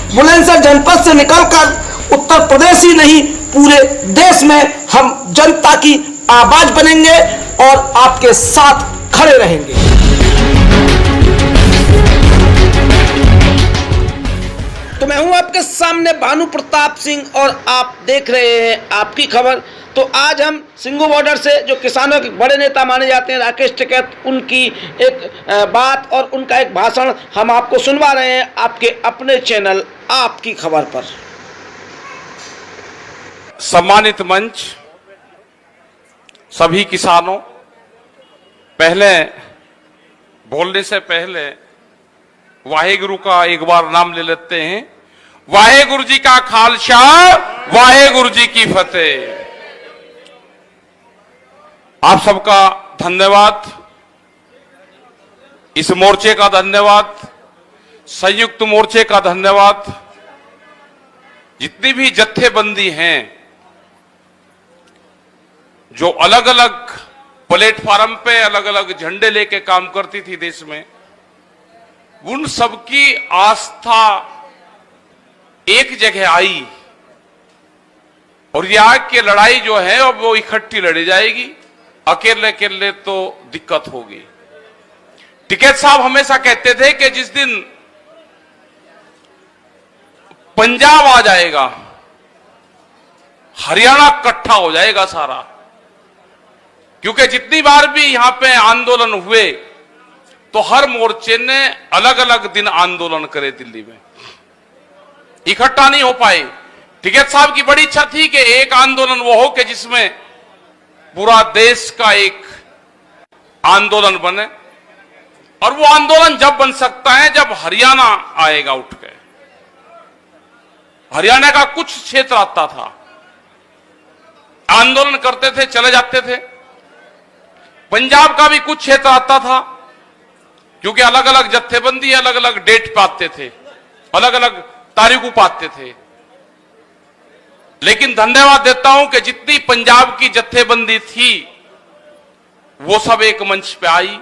बुलंदशहर जनपद से निकलकर उत्तर प्रदेश ही नहीं पूरे देश में हम जनता की आवाज बनेंगे और आपके साथ खड़े रहेंगे। तो मैं हूं आपके सामने भानु प्रताप सिंह और आप देख रहे हैं आपकी खबर। तो आज हम सिंघू बॉर्डर से जो किसानों के बड़े नेता माने जाते हैं राकेश टिकैत, उनकी एक बात और उनका एक भाषण हम आपको सुनवा रहे हैं आपके अपने चैनल आपकी खबर पर। सम्मानित मंच, सभी किसानों, पहले बोलने से पहले वाहेगुरु का एक बार नाम ले लेते हैं। वाहेगुरु जी का खालसा, वाहेगुरु जी की फतेह। आप सबका धन्यवाद, इस मोर्चे का धन्यवाद, संयुक्त मोर्चे का धन्यवाद। जितनी भी जत्थेबंदी हैं जो अलग अलग प्लेटफार्म पे अलग अलग झंडे लेके काम करती थी देश में, उन सबकी आस्था एक जगह आई और यहाँ की लड़ाई जो है अब वो इकट्ठी लड़ी जाएगी। अकेले अकेले तो दिक्कत होगी। टिकैत साहब हमेशा कहते थे कि जिस दिन पंजाब आ जाएगा, हरियाणा इकट्ठा हो जाएगा सारा। क्योंकि जितनी बार भी यहां पे आंदोलन हुए तो हर मोर्चे ने अलग अलग दिन आंदोलन करे दिल्ली में, इकट्ठा नहीं हो पाए। टिकैत साहब की बड़ी इच्छा थी कि एक आंदोलन वो हो कि जिसमें पूरा देश का एक आंदोलन बने, और वो आंदोलन जब बन सकता है जब हरियाणा आएगा उठ के। हरियाणा का कुछ क्षेत्र आता था, आंदोलन करते थे, चले जाते थे। पंजाब का भी कुछ क्षेत्र आता था, क्योंकि अलग अलग जत्थेबंदी अलग अलग डेट पाते थे, अलग अलग तारीखों पाते थे। लेकिन धन्यवाद देता हूं कि जितनी पंजाब की जत्थेबंदी थी वो सब एक मंच पे आई,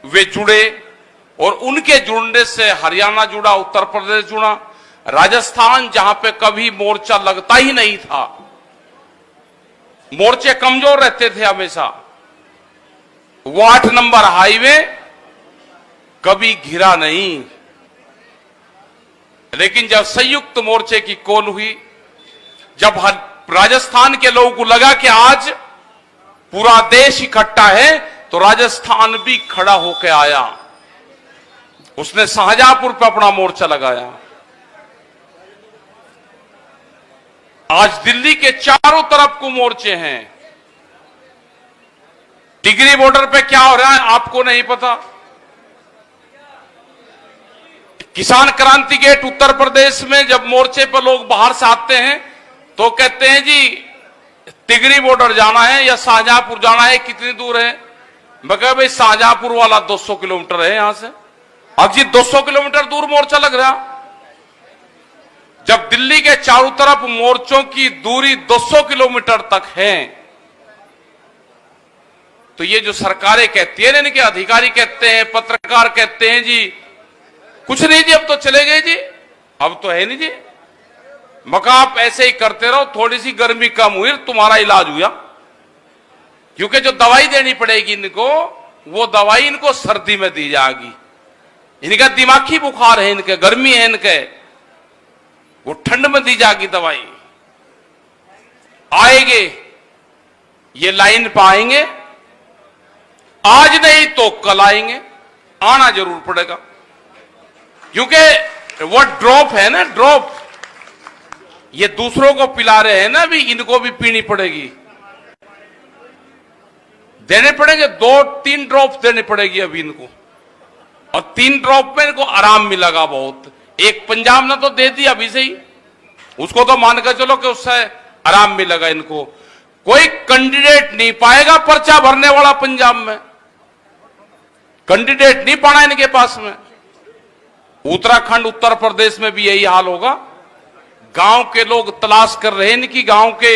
वे जुड़े और उनके जुड़ने से हरियाणा जुड़ा, उत्तर प्रदेश जुड़ा, राजस्थान जहां पे कभी मोर्चा लगता ही नहीं था, मोर्चे कमजोर रहते थे हमेशा, वो 8 नंबर हाईवे कभी घिरा नहीं। लेकिन जब संयुक्त मोर्चे की कॉल हुई, जब राजस्थान के लोगों को लगा कि आज पूरा देश इकट्ठा है, तो राजस्थान भी खड़ा होकर आया। उसने शाहजहांपुर पर अपना मोर्चा लगाया। आज दिल्ली के चारों तरफ को मोर्चे हैं। टिकरी बॉर्डर पे क्या हो रहा है आपको नहीं पता। किसान क्रांति गेट उत्तर प्रदेश में जब मोर्चे पर लोग बाहर से आते हैं तो कहते हैं जी टिकरी बॉर्डर जाना है या शाहजहांपुर जाना है, कितनी दूर है? मैं कहा भाई शाहजहांपुर वाला 200 किलोमीटर है यहां से। अब जी 200 किलोमीटर दूर मोर्चा लग रहा। जब दिल्ली के चारों तरफ मोर्चों की दूरी 200 किलोमीटर तक है, तो ये जो सरकारें कहती है, इनके अधिकारी कहते हैं, पत्रकार कहते हैं जी कुछ नहीं जी अब तो चले गए जी, अब तो है नहीं जी, मका आप ऐसे ही करते रहो, थोड़ी सी गर्मी कम हुई तुम्हारा इलाज हुआ। क्योंकि जो दवाई देनी पड़ेगी इनको, वो दवाई इनको सर्दी में दी जाएगी। इनका दिमागी बुखार है, इनके गर्मी है, इनके वो ठंड में दी जाएगी दवाई। आएंगे ये लाइन पे आएंगे, आज नहीं तो कल आएंगे, आना जरूर पड़ेगा। क्योंकि वो ड्रॉप है ना, ड्रॉप ये दूसरों को पिला रहे हैं ना, अभी इनको भी पीनी पड़ेगी, देने पड़ेंगे। 2-3 ड्रॉप देने पड़ेगी अभी इनको, और 3 ड्रॉप में इनको आराम मिलेगा बहुत। एक पंजाब ने तो दे दी अभी से ही, उसको तो मान कर चलो कि उससे आराम मिलेगा इनको। कोई कैंडिडेट नहीं पाएगा पर्चा भरने वाला पंजाब में, कैंडिडेट नहीं पाना इनके पास में। उत्तराखंड उत्तर प्रदेश में भी यही हाल होगा। गांव के लोग तलाश कर रहे हैं इनकी, गांव के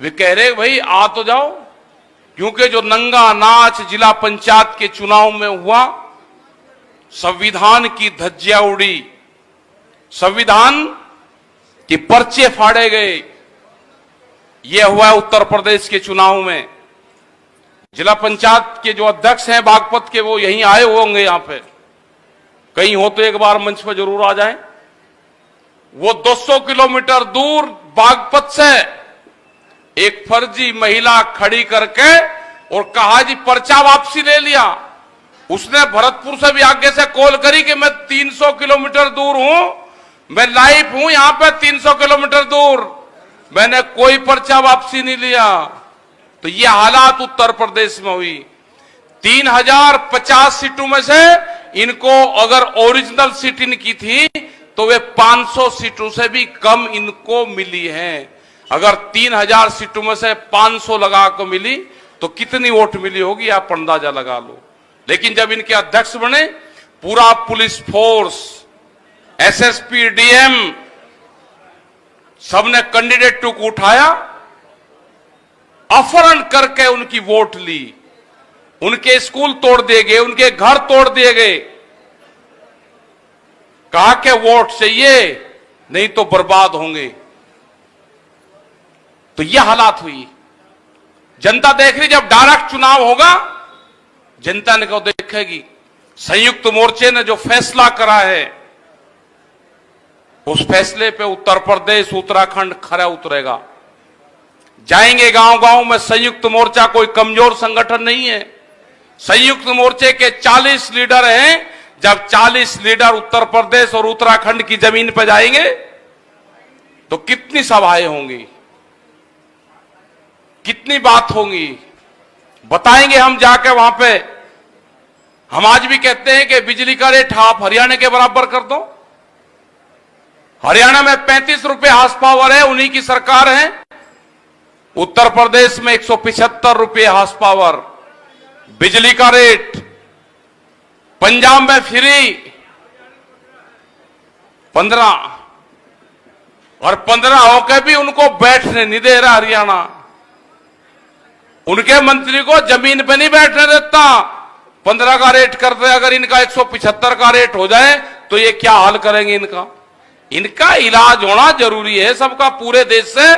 वे कह रहे भाई आ तो जाओ, क्योंकि जो नंगा नाच जिला पंचायत के चुनाव में हुआ संविधान की धज्जियां उड़ी, संविधान के पर्चे फाड़े गए। यह हुआ उत्तर प्रदेश के चुनाव में। जिला पंचायत के जो अध्यक्ष हैं बागपत के, वो यहीं आए होंगे, यहां पे कहीं हो तो एक बार मंच पर जरूर आ जाएं। वो 200 किलोमीटर दूर बागपत से एक फर्जी महिला खड़ी करके और कहा जी पर्चा वापसी ले लिया। उसने भरतपुर से भी आगे से कॉल करी कि मैं 300 किलोमीटर दूर हूं, मैं लाइव हूं यहां पे 300 किलोमीटर दूर, मैंने कोई पर्चा वापसी नहीं लिया। तो ये हालात उत्तर प्रदेश में हुई। 3050 सीटों में से इनको अगर ओरिजिनल सीट इनकी थी तो वे 500 सीटों से भी कम इनको मिली है। अगर 3000 सीटों में से 500 लगा को मिली तो कितनी वोट मिली होगी आप अंदाजा लगा लो। लेकिन जब इनके अध्यक्ष बने, पूरा पुलिस फोर्स, एसएसपी, डीएम सबने कैंडिडेट को उठाया, अपहरण करके उनकी वोट ली, उनके स्कूल तोड़ दिए गए, उनके घर तोड़ दिए गए। कहा कि वोट चाहिए नहीं तो बर्बाद होंगे। तो यह हालात हुई। जनता देख रही, जब डायरेक्ट चुनाव होगा जनता ने को देखेगी। संयुक्त मोर्चे ने जो फैसला करा है उस फैसले पे उत्तर प्रदेश, उत्तराखंड खरा उतरेगा। जाएंगे गांव गांव में। संयुक्त मोर्चा कोई कमजोर संगठन नहीं है। संयुक्त मोर्चे के 40 लीडर हैं। जब 40 लीडर उत्तर प्रदेश और उत्तराखंड की जमीन पर जाएंगे तो कितनी सभाएं होंगी, कितनी बात होंगी, बताएंगे हम जाके वहां पे। हम आज भी कहते हैं कि बिजली का रेट आप हरियाणा के बराबर कर दो। हरियाणा में 35 रुपए हाउस पावर है, उन्हीं की सरकार है। उत्तर प्रदेश में 175 रुपए हाउस पावर बिजली का रेट। पंजाब में फ्री 15, और 15 होकर भी उनको बैठने नहीं दे रहा हरियाणा। उनके मंत्री को जमीन पे नहीं बैठने देता। 15 का रेट करते, अगर इनका 175 का रेट हो जाए तो ये क्या हाल करेंगे इनका। इनका इलाज होना जरूरी है सबका, पूरे देश से।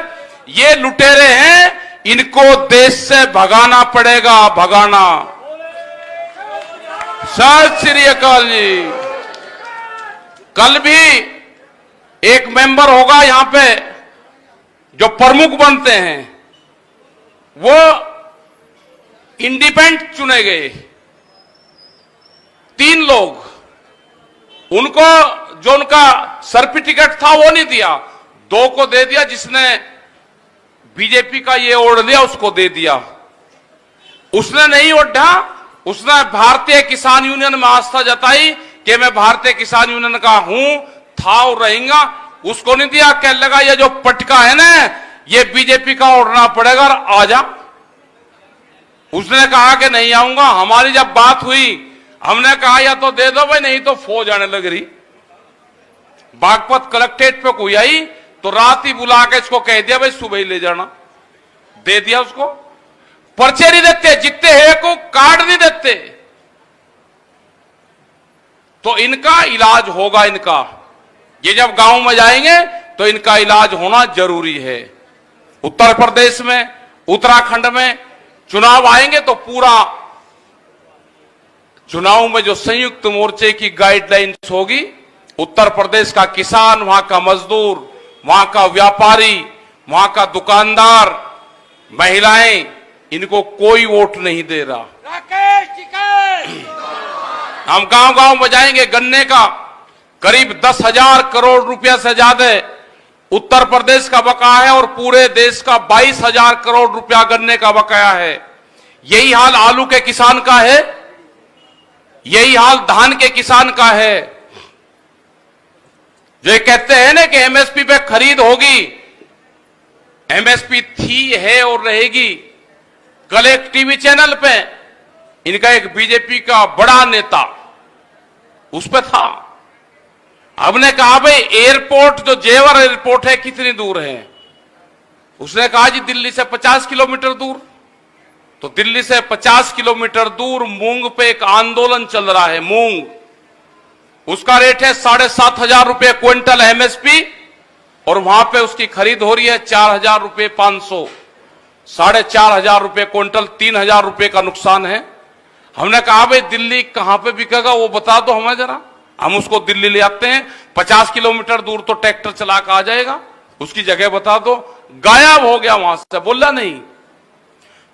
ये लुटेरे हैं, इनको देश से भगाना पड़ेगा, भगाना। सत श्री अकाल जी। कल भी एक मेंबर होगा यहां पे जो प्रमुख बनते हैं, वो इंडिपेंडेंट चुने गए 3 लोग। उनको जो उनका सर्टिफिकेट था वो नहीं दिया, 2 को दे दिया। जिसने बीजेपी का ये ओढ़ लिया उसको दे दिया। उसने नहीं ओढ़ा, उसने भारतीय किसान यूनियन में आस्था जताई कि मैं भारतीय किसान यूनियन का हूं, था और रहेगा। उसको नहीं दिया। कह लगा ये जो पटका है ना, ये बीजेपी का ओढ़ना पड़ेगा, आ जा। उसने कहा कि नहीं आऊंगा। हमारी जब बात हुई, हमने कहा या तो दे दो भाई, नहीं तो फौज आने लग रही। बागपत कलेक्ट्रेट पे कोई आई तो रात ही बुला के इसको कह दिया भाई सुबह ही ले जाना। दे दिया उसको। पर्चे नहीं देते, जितने हैं को कार्ड नहीं देते। तो इनका इलाज होगा। इनका ये जब गांव में जाएंगे तो इनका इलाज होना जरूरी है। उत्तर प्रदेश में, उत्तराखंड में चुनाव आएंगे तो पूरा चुनाव में जो संयुक्त मोर्चे की गाइडलाइंस होगी, उत्तर प्रदेश का किसान, वहां का मजदूर, वहां का व्यापारी, वहां का दुकानदार, महिलाएं, इनको कोई वोट नहीं दे रहा। हम गांव गांव में जाएंगे। गन्ने का करीब 10,000 करोड़ रुपया से ज्यादा उत्तर प्रदेश का बकाया है और पूरे देश का 22,000 करोड़ रुपया गन्ने का बकाया है। यही हाल आलू के किसान का है, यही हाल धान के किसान का है। जो कहते हैं ना कि एमएसपी पे खरीद होगी, एमएसपी थी, है और रहेगी। कल एक टीवी चैनल पे इनका एक बीजेपी का बड़ा नेता उस पे था। हमने कहा भाई एयरपोर्ट, जो जेवर एयरपोर्ट है, कितनी दूर है? उसने कहा जी दिल्ली से 50 किलोमीटर दूर। तो दिल्ली से 50 किलोमीटर दूर मूंग पे एक आंदोलन चल रहा है। मूंग उसका रेट है 7,500 रुपए क्विंटल एमएसपी, और वहां पे उसकी खरीद हो रही है 4,000 रुपए 500, 4,500 रुपए क्विंटल, 3,000 रुपए का नुकसान है। हमने कहा भाई दिल्ली कहां पे बिकेगा वो बता दो हमें जरा, हम उसको दिल्ली ले आते हैं, 50 किलोमीटर दूर तो ट्रैक्टर चला कर आ जाएगा, उसकी जगह बता दो। गायब हो गया, वहां से बोला नहीं।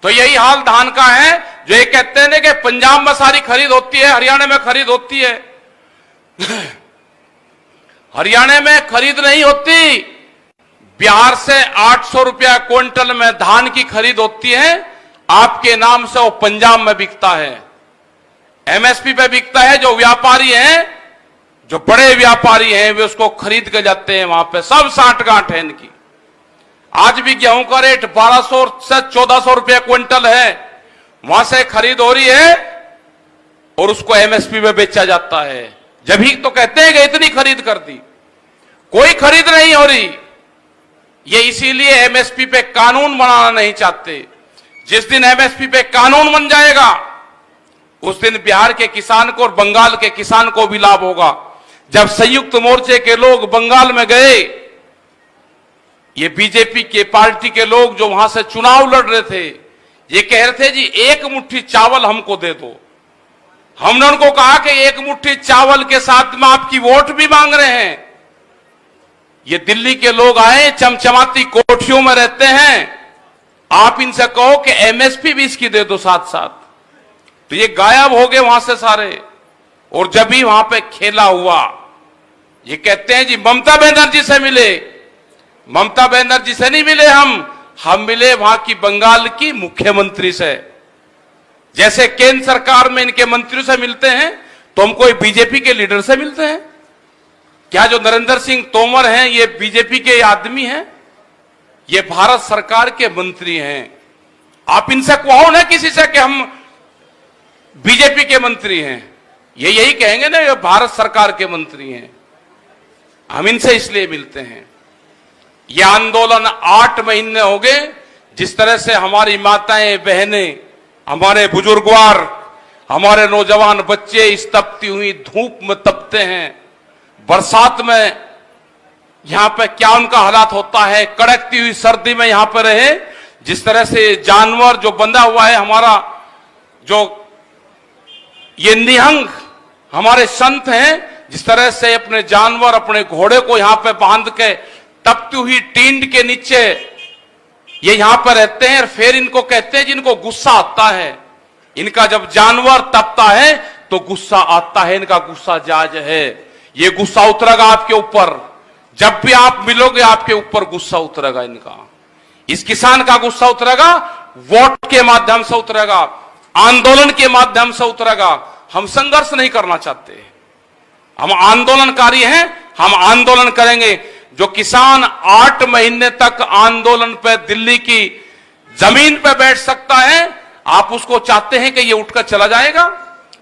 तो यही हाल धान का है, जो ये कहते हैं ना कि पंजाब में सारी खरीद होती है, हरियाणा में खरीद होती है। हरियाणा में खरीद नहीं होती, बिहार से 800 रुपया क्विंटल में धान की खरीद होती है, आपके नाम से वो पंजाब में बिकता है, एमएसपी पे बिकता है। जो व्यापारी हैं, जो बड़े व्यापारी हैं, वे उसको खरीद के जाते हैं, वहां पे सब साठगांठ है इनकी। आज भी गेहूं का रेट 1200 से 1400 रुपया क्विंटल है, वहां से खरीद हो रही है और उसको एमएसपी में बेचा जाता है। जब ही तो कहते हैं कि इतनी खरीद कर दी, कोई खरीद नहीं हो रही। ये इसीलिए एमएसपी पे कानून बनाना नहीं चाहते। जिस दिन एमएसपी पे कानून बन जाएगा, उस दिन बिहार के किसान को और बंगाल के किसान को भी लाभ होगा। जब संयुक्त मोर्चे के लोग बंगाल में गए, ये बीजेपी के पार्टी के लोग जो वहां से चुनाव लड़ रहे थे, ये कह रहे थे जी एक मुट्ठी चावल हमको दे दो। हमने उनको कहा कि एक मुट्ठी चावल के साथ में आपकी वोट भी मांग रहे हैं। ये दिल्ली के लोग आए, चमचमाती कोठियों में रहते हैं, आप इनसे कहो कि एमएसपी भी इसकी दे दो साथ साथ, तो ये गायब हो गए वहां से सारे। और जब भी वहां पे खेला हुआ, ये कहते हैं जी ममता बनर्जी से मिले। ममता बनर्जी से नहीं मिले हम मिले वहां की बंगाल की मुख्यमंत्री से। जैसे केंद्र सरकार में इनके मंत्रियों से मिलते हैं, तो हम कोई बीजेपी के लीडर से मिलते हैं क्या? जो नरेंद्र सिंह तोमर हैं, ये बीजेपी के आदमी हैं? ये भारत सरकार के मंत्री हैं। आप इनसे कहो ना किसी से कि हम बीजेपी के मंत्री हैं, ये यही कहेंगे ना, ये भारत सरकार के मंत्री हैं। हम इनसे इसलिए मिलते हैं। ये आंदोलन 8 महीने हो गए, जिस तरह से हमारी माताएं बहनें, हमारे बुजुर्गवार, हमारे नौजवान बच्चे इस तपती हुई धूप में तपते हैं, बरसात में यहां पे क्या उनका हालात होता है, कड़कती हुई सर्दी में यहां पर रहे। जिस तरह से जानवर जो बंधा हुआ है, हमारा जो ये निहंग हमारे संत हैं, जिस तरह से अपने जानवर, अपने घोड़े को यहां पे बांध के तपती हुई टींड के नीचे ये यहां पर रहते हैं। और फिर इनको कहते हैं जिनको गुस्सा आता है, इनका जब जानवर तपता है तो गुस्सा आता है, इनका गुस्सा जायज है। ये गुस्सा उतरेगा आपके ऊपर, जब भी आप मिलोगे आपके ऊपर गुस्सा उतरेगा इनका। इस किसान का गुस्सा उतरेगा, वोट के माध्यम से उतरेगा, आंदोलन के माध्यम से उतरेगा। हम संघर्ष नहीं करना चाहते, हम आंदोलनकारी हैं, हम आंदोलन करेंगे। जो किसान 8 महीने तक आंदोलन पे दिल्ली की जमीन पे बैठ सकता है, आप उसको चाहते हैं कि ये उठकर चला जाएगा?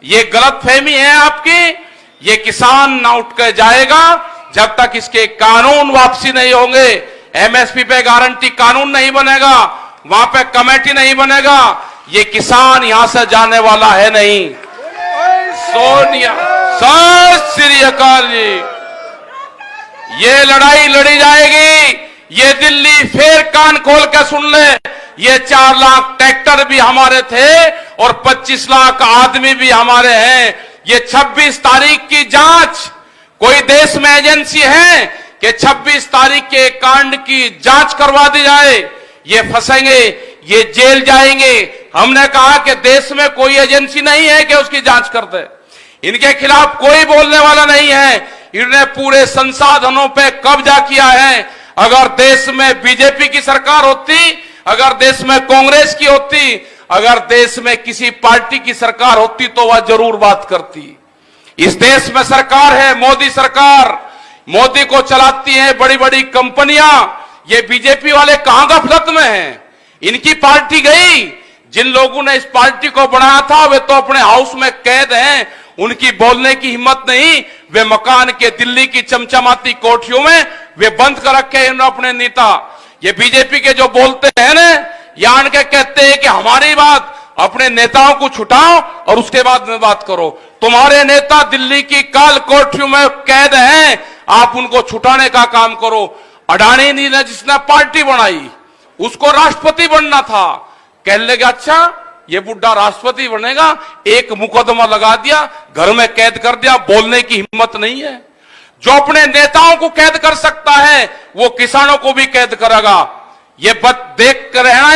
ये गलतफहमी है आपकी। ये किसान ना उठकर जाएगा जब तक इसके कानून वापसी नहीं होंगे। एमएसपी पे गारंटी कानून नहीं बनेगा, वहां पे कमेटी नहीं बनेगा, ये किसान यहां से जाने वाला है नहीं। सोनिया, सत श्री अकाल जी। ये लड़ाई लड़ी जाएगी। ये दिल्ली फिर कान खोल के सुन ले, ये 4 लाख ट्रैक्टर भी हमारे थे और 25 लाख आदमी भी हमारे हैं। ये 26 तारीख की जांच, कोई देश में एजेंसी है कि 26 तारीख के कांड की जांच करवा दी जाए? ये फंसेंगे, ये जेल जाएंगे। हमने कहा कि देश में कोई एजेंसी नहीं है कि उसकी जांच कर दे। इनके खिलाफ कोई बोलने वाला नहीं है। इन्होंने पूरे संसाधनों पे कब्जा किया है। अगर देश में बीजेपी की सरकार होती, अगर देश में कांग्रेस की होती, अगर देश में किसी पार्टी की सरकार होती तो वह जरूर बात करती। इस देश में सरकार है मोदी सरकार, मोदी को चलाती हैं बड़ी बड़ी कंपनियां। ये बीजेपी वाले कहां गफलत में हैं? इनकी पार्टी गई। जिन लोगों ने इस पार्टी को बनाया था वे तो अपने हाउस में कैद हैं, उनकी बोलने की हिम्मत नहीं। वे मकान के दिल्ली की चमचमाती कोठियों में वे बंद कर रखे हैं अपने नेता। ये बीजेपी के जो बोलते हैं ना, यान के कहते हैं कि हमारी बात, अपने नेताओं को छुटाओ और उसके बाद में बात करो। तुम्हारे नेता दिल्ली की काल कोठरियों में कैद हैं, आप उनको छुटाने का काम करो। अडानी ने जिसने पार्टी बनाई उसको राष्ट्रपति बनना था, कह लेगा अच्छा ये बुढ़ा राष्ट्रपति बनेगा, एक मुकदमा लगा दिया, घर में कैद कर दिया, बोलने की हिम्मत नहीं है। जो अपने नेताओं को कैद कर सकता है वो किसानों को भी कैद करेगा। ये देख कर रहना,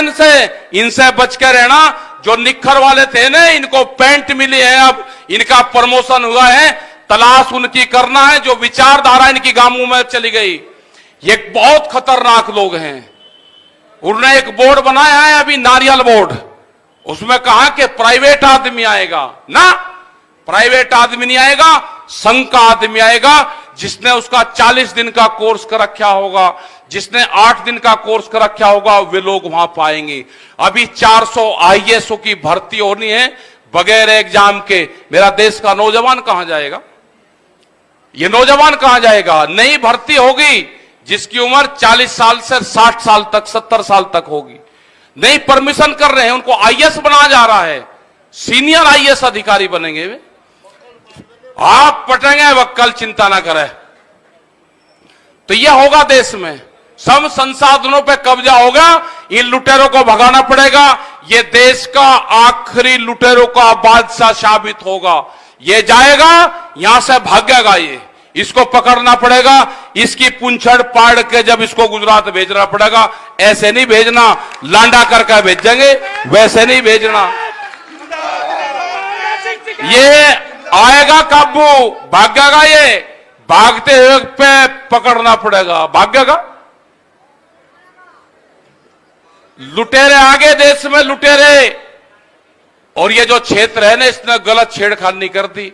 इनसे बच कर रहना। जो निखर वाले थे ना, इनको पेंट मिली है, अब इनका प्रमोशन हुआ है, तलाश उनकी करना है। जो विचारधारा इनकी गांवों में चली गई, ये बहुत खतरनाक लोग हैं। उन्होंने एक बोर्ड बनाया है अभी, नारियल बोर्ड, उसमें कहा कि प्राइवेट आदमी आएगा ना, प्राइवेट आदमी नहीं आएगा, संघ का आदमी आएगा, जिसने उसका 40 दिन का कोर्स कर रखा होगा, जिसने 8 दिन का कोर्स कर रखा होगा, वे लोग वहां पाएंगे। अभी 400 IAS की भर्ती होनी है बगैर एग्जाम के। मेरा देश का नौजवान कहां जाएगा? ये नौजवान कहां जाएगा? नई भर्ती होगी जिसकी उम्र 40 साल से 60 साल तक, 70 साल तक होगी। नहीं परमिशन कर रहे हैं, उनको IAS बनाया जा रहा है, सीनियर IAS अधिकारी बनेंगे वे। आप पटेंगे वक्कल, चिंता ना करें। तो यह होगा देश में, सब संसाधनों पे कब्जा होगा, इन लुटेरों को भगाना पड़ेगा। ये देश का आखिरी लुटेरों का बादशाह साबित होगा। ये जाएगा, यहां से भागेगा, ये इसको पकड़ना पड़ेगा, इसकी पूंछड़ पाड़ के जब इसको गुजरात भेजना पड़ेगा। ऐसे नहीं भेजना, लांडा करके भेजेंगे, वैसे नहीं भेजना। ये आएगा काबू, भागेगा, ये भागते हुए पे पकड़ना पड़ेगा, भागेगा। लुटेरे आगे देश में, लुटेरे। और ये जो क्षेत्र है ना, इसने गलत छेड़खानी कर दी।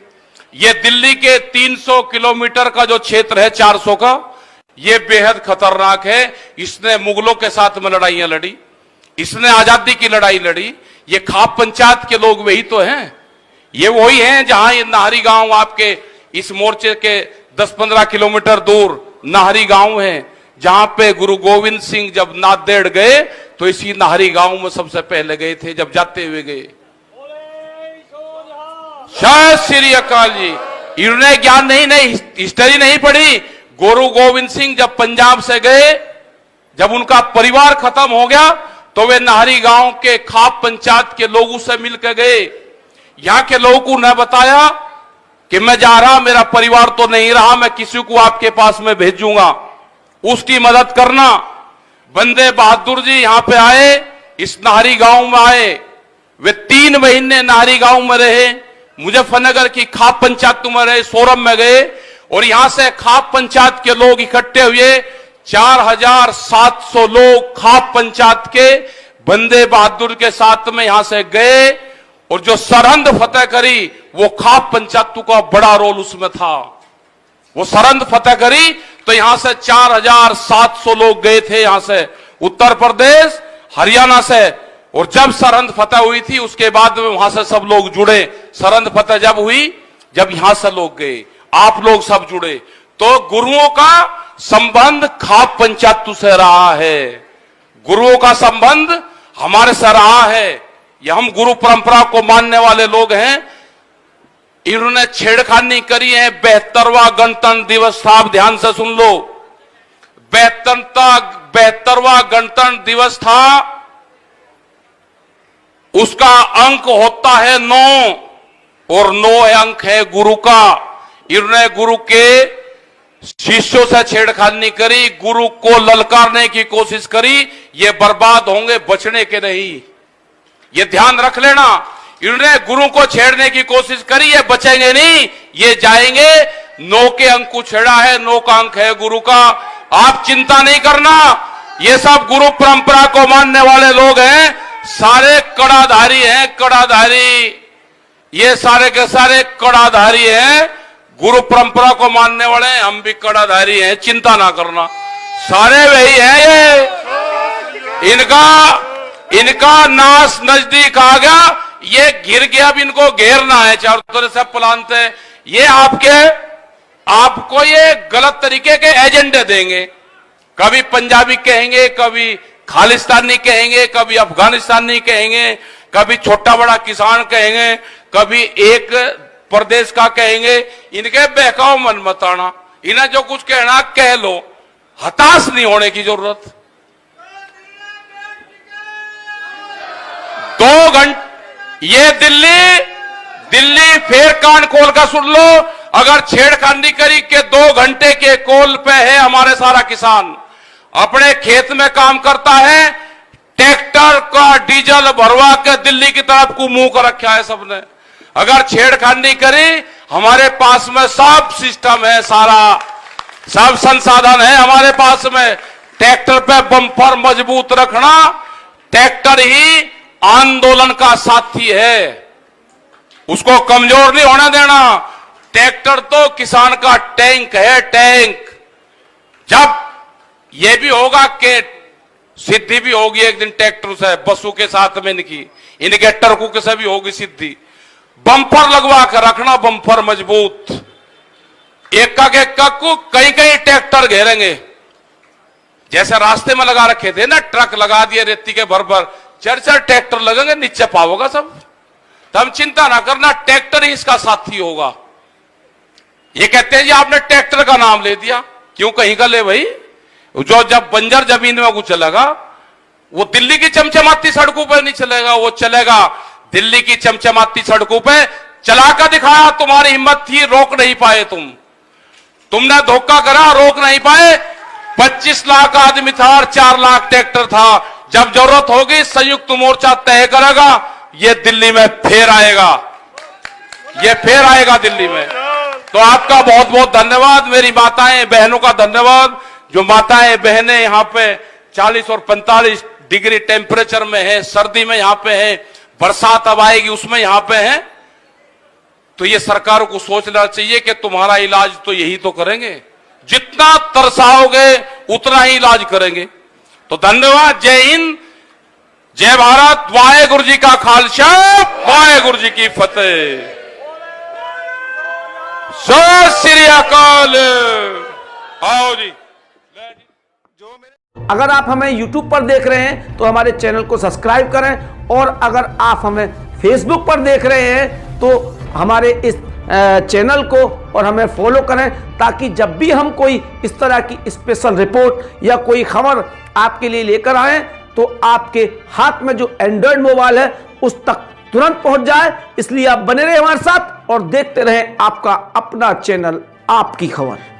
ये दिल्ली के 300 किलोमीटर का जो क्षेत्र है, 400 का, ये बेहद खतरनाक है। इसने मुगलों के साथ में लड़ाइयां लड़ी, इसने आजादी की लड़ाई लड़ी। ये खाप पंचायत के लोग वही तो हैं, ये वही हैं जहां ये नाहरी गांव, आपके इस मोर्चे के 10-15 किलोमीटर दूर नाहरी गांव है, जहां पे गुरु गोविंद सिंह जब नांदेड़ गए तो इसी नाहरी गांव में सबसे पहले गए थे, जब जाते हुए गए। शायद श्री अकाल जी, इन्होंने ज्ञान नहीं हिस्ट्री नहीं पढ़ी। गुरु गोविंद सिंह जब पंजाब से गए, जब उनका परिवार खत्म हो गया, तो वे नाहरी गांव के खाप पंचायत के लोगों से मिलकर गए। यहां के लोगों को न बताया कि मैं जा रहा, मेरा परिवार तो नहीं रहा, मैं किसी को आपके पास में भेजूंगा, उसकी मदद करना। बंदे बहादुर जी यहां पे आए, इस नाहरी गांव में आए। वे 3 महीने नाहरी गांव में रहे, मुजफ्फरनगर की खाप पंचायत में रहे, सोरम में गए, और यहां से खाप पंचायत के लोग इकट्ठे हुए। 4700 लोग खाप पंचायत के बंदे बहादुर के साथ में यहां से गए, और जो सरहद फतेह करी, वो खाप पंचायत का बड़ा रोल उसमें था। वो सरहद फतेह करी तो यहां से 4700 लोग गए थे, यहां से उत्तर प्रदेश, हरियाणा से। और जब सरहद फतेह हुई थी, उसके बाद में वहां से सब लोग जुड़े। सरहद फतेह जब हुई, जब यहां से लोग गए, आप लोग सब जुड़े, तो गुरुओं का संबंध खाप पंचायत से रहा है। गुरुओं का संबंध हमारे से रहा है। ये हम गुरु परंपरा को मानने वाले लोग हैं। इन्होंने छेड़खानी करी है। 72वां गणतंत्र दिवस था, आप ध्यान से सुन लो। 72वां गणतंत्र दिवस था, उसका अंक होता है 9, और 9 अंक है गुरु का। इन्होंने गुरु के शिष्यों से छेड़खानी करी, गुरु को ललकारने की कोशिश करी। ये बर्बाद होंगे, बचने के नहीं, ये ध्यान रख लेना। इन्होंने गुरु को छेड़ने की कोशिश करी, ये बचेंगे नहीं, ये जाएंगे। 9 के अंक को छेड़ा है, 9 का अंक है गुरु का। आप चिंता नहीं करना, ये सब गुरु परंपरा को मानने वाले लोग हैं, सारे कड़ाधारी हैं, कड़ाधारी। ये सारे के सारे कड़ाधारी हैं, गुरु परंपरा को मानने वाले हैं। हम भी कड़ाधारी हैं, चिंता ना करना, सारे वही हैं। ये इनका नाश नजदीक आ गया, ये घिर गया, अब इनको घेरना है चारों तरफ से प्लांट है। ये आपको ये गलत तरीके के एजेंडे देंगे। कभी पंजाबी कहेंगे, कभी खालिस्तानी कहेंगे, कभी अफगानिस्तानी कहेंगे, कभी छोटा बड़ा किसान कहेंगे, कभी एक प्रदेश का कहेंगे, इनके बहकाओ मन मत आना, इन्हें जो कुछ कहना कह लो, हताश नहीं होने की जरूरत। 2 घंटे ये दिल्ली फिर कान खोल कर सुन लो, अगर छेड़खानी करी के 2 घंटे के कोल पे है हमारे सारा किसान अपने खेत में काम करता है, ट्रैक्टर का डीजल भरवा के दिल्ली की तरफ को मुंह कर रखा है सबने। अगर छेड़खानी करी, हमारे पास में सब सिस्टम है, सारा सब संसाधन है हमारे पास में। ट्रैक्टर पे बम्पर मजबूत रखना, ट्रैक्टर ही आंदोलन का साथी है, उसको कमजोर नहीं होने देना। ट्रैक्टर तो किसान का टैंक है, टैंक। जब यह भी होगा कि सिद्धि भी होगी एक दिन ट्रैक्टर से, बसों के साथ में इनके ट्रकों के से भी होगी सिद्धि। बम्पर लगवा कर रखना, बम्पर मजबूत। एक को कई ट्रैक्टर घेरेंगे, जैसे रास्ते में लगा रखे थे ना, ट्रक लगा दिए रेती के भर 4 ट्रैक्टर लगेंगे, नीचे पाओगा सब। तो हम चिंता ना करना, ट्रैक्टर ही इसका साथी होगा। ये कहते हैं जी आपने ट्रैक्टर का नाम ले दिया, क्यों कहीं का ले भाई? जो जब बंजर जमीन में वो चलेगा, वो दिल्ली की चमचमाती सड़कों पर नहीं चलेगा, वो चलेगा दिल्ली की चमचमाती सड़कों पे। चलाकर दिखाया, तुम्हारी हिम्मत थी, रोक नहीं पाए तुमने धोखा करा, रोक नहीं पाए। 25 लाख आदमी था और 4 लाख ट्रैक्टर था। जब जरूरत होगी संयुक्त मोर्चा तय करेगा, ये दिल्ली में फिर आएगा, ये फिर आएगा दिल्ली में। तो आपका बहुत बहुत धन्यवाद, मेरी माताएं बहनों का धन्यवाद। जो माताएं बहनें यहाँ पे 40 और 45 डिग्री टेम्परेचर में है, सर्दी में यहाँ पे है, बरसात अब आएगी उसमें यहाँ पे है। तो ये सरकारों को सोचना चाहिए कि तुम्हारा इलाज तो यही तो करेंगे, जितना तरसाओगे उतना ही इलाज करेंगे। तो धन्यवाद, जय हिंद, जय भारत, वाहेगुरु जी का खालसा, वाहेगुरु जी की फतेह, सत श्री अकाल। आओ जी। अगर आप हमें YouTube पर देख रहे हैं तो हमारे चैनल को सब्सक्राइब करें, और अगर आप हमें Facebook पर देख रहे हैं तो हमारे इस चैनल को और हमें फॉलो करें, ताकि जब भी हम कोई इस तरह की स्पेशल रिपोर्ट या कोई खबर आपके लिए लेकर आए तो आपके हाथ में जो एंड्रॉयड मोबाइल है उस तक तुरंत पहुंच जाए। इसलिए आप बने रहे हमारे साथ और देखते रहें आपका अपना चैनल आपकी खबर।